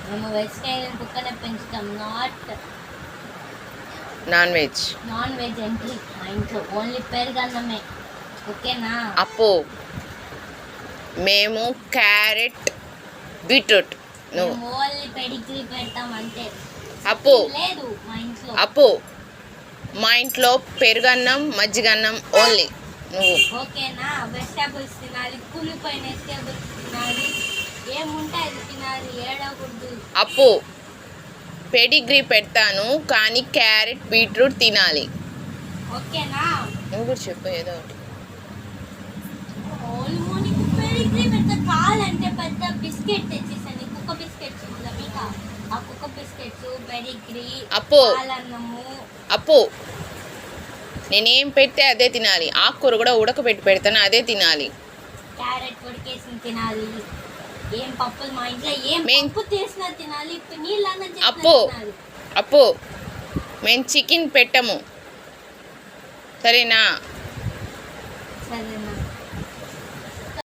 మేము వెజిటేరియన్ కుక్కనే పెంచుతాం, non veg entry మా ఇంట్లో ఓన్లీ పెరుగన్నమే. ఓకేనా? అప్పు మేము క్యారెట్ బీట్రూట్. నువ్వు ఓన్లీ పెడిగ్రీ పెడతాం అంటే. అప్పు లేదు మా ఇంట్లో. అప్పు మా ఇంట్లో పెరుగన్నం మజ్జిగన్నం ఓన్లీ. నువ్వు ఓకేనా? వెజిటేబుల్స్ తినాలి, కూలిపోయిన వెజిటేబుల్స్ తినాలి, ఏముంటే అది తినాలి, ఏడవకూడదు. అప్పు పెడిగ్రీ పెడతాను కానీ క్యారెట్ బీట్రూట్ తినాలి. ఓకేనా? నువ్వు కూడా చెప్పు ఏదో ఒకటి. నీకు పెడిగ్రీ పెడతా. కావాలంటే పెద్ద బిస్కెట్ తెచ్చేసాను, కుక్క బిస్కెట్స్ ఉందా మీకు? ఆ కుక్క బిస్కెట్స్, పెడిగ్రీ, అప్పు పాలన్నము. అప్పు నేనేం పెడితే అదే తినాలి. ఆకుకూర కూడా ఉడకబెట్టి పెడతాను, అదే తినాలి. క్యారెట్ ఉడికేసి తినాలి. ఏం పప్పులు మా ఇంట్లో ఏం పప్పు చేసినా తినాలి. నీళ్ళన్నా అప్పు అప్పు మేము చికెన్ పెట్టము, సరేనా? సరేనా?